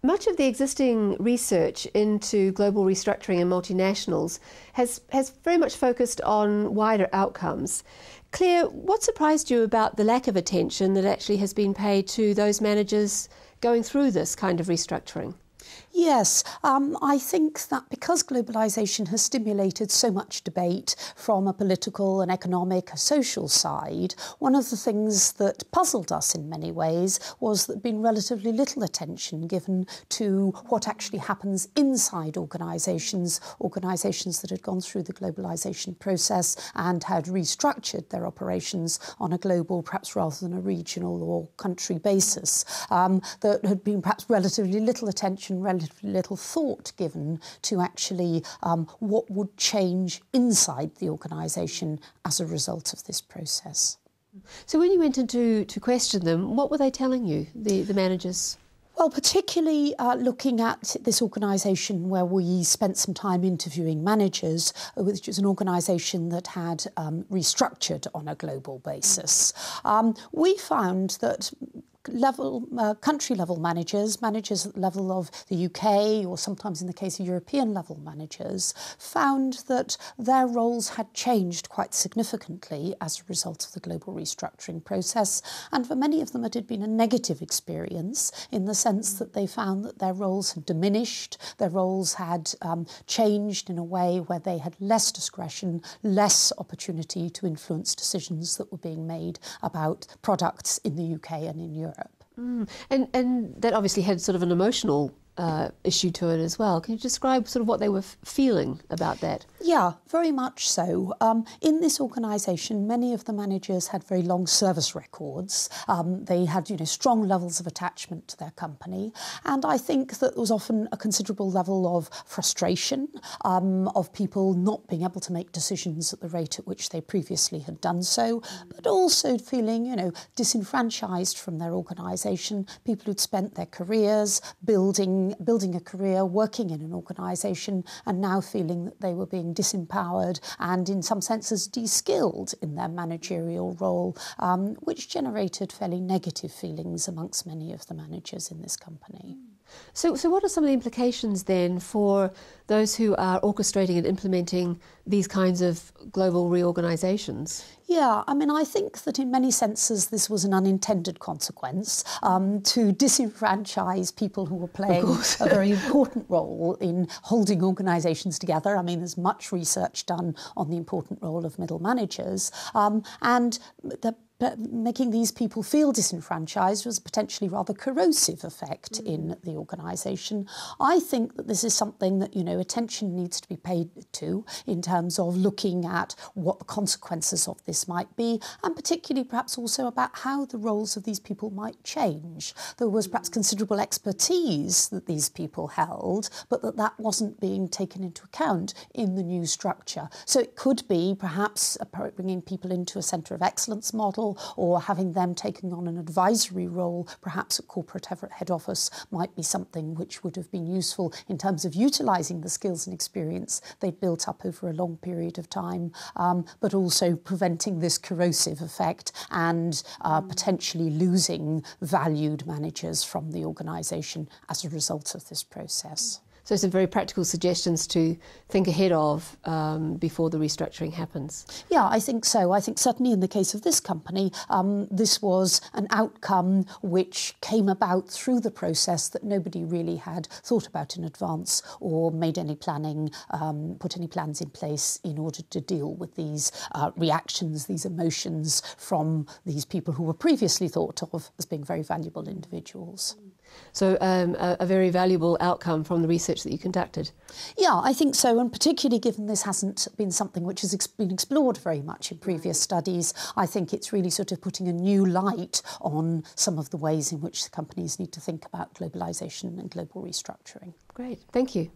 Much of the existing research into global restructuring and multinationals has very much focused on wider outcomes. Claire, what surprised you about the lack of attention that actually has been paid to those managers going through this kind of restructuring? Yes, I think that because globalisation has stimulated so much debate from a political, an economic, a social side, one of the things that puzzled us in many ways was that there had been relatively little attention given to what actually happens inside organisations that had gone through the globalisation process and had restructured their operations on a global, perhaps rather than a regional or country basis. There had been perhaps relatively little attention, relatively little thought given to actually what would change inside the organisation as a result of this process. So when you went in to question them, what were they telling you, the managers? Well, particularly looking at this organisation where we spent some time interviewing managers, which is an organisation that had restructured on a global basis. We found that country-level managers at the level of the UK, or sometimes in the case of European-level managers, found that their roles had changed quite significantly as a result of the global restructuring process. And for many of them, it had been a negative experience in the sense that they found that their roles had diminished, their roles had changed in a way where they had less discretion, less opportunity to influence decisions that were being made about products in the UK and in Europe. And that obviously had sort of an emotional issue to it as well. Can you describe sort of what they were feeling about that? Yeah, very much so. In this organisation, many of the managers had very long service records. They had, strong levels of attachment to their company. And I think that there was often a considerable level of frustration of people not being able to make decisions at the rate at which they previously had done so, but also feeling, disenfranchised from their organisation, people who'd spent their careers building a career, working in an organisation, and now feeling that they were being disempowered and in some senses de-skilled in their managerial role, which generated fairly negative feelings amongst many of the managers in this company. So what are some of the implications then for those who are orchestrating and implementing these kinds of global reorganisations? Yeah, I think that in many senses this was an unintended consequence to disenfranchise people who were playing a very important role in holding organisations together. There's much research done on the important role of middle managers, and making these people feel disenfranchised was a potentially rather corrosive effect in the organisation. I think that this is something that, attention needs to be paid to in terms of looking at what the consequences of this might be, and particularly perhaps also about how the roles of these people might change. There was perhaps considerable expertise that these people held, but that wasn't being taken into account in the new structure. So it could be perhaps bringing people into a centre of excellence model, or having them taking on an advisory role, perhaps at corporate head office, might be something which would have been useful in terms of utilising the skills and experience they'd built up over a long period of time, but also preventing this corrosive effect and potentially losing valued managers from the organisation as a result of this process. So some very practical suggestions to think ahead of before the restructuring happens. Yeah, I think so. I think certainly in the case of this company, this was an outcome which came about through the process that nobody really had thought about in advance or made any planning, put any plans in place in order to deal with these reactions, these emotions from these people who were previously thought of as being very valuable individuals. So a very valuable outcome from the research that you conducted. Yeah, I think so, and particularly given this hasn't been something which has been explored very much in previous studies, I think it's really sort of putting a new light on some of the ways in which companies need to think about globalisation and global restructuring. Great, thank you.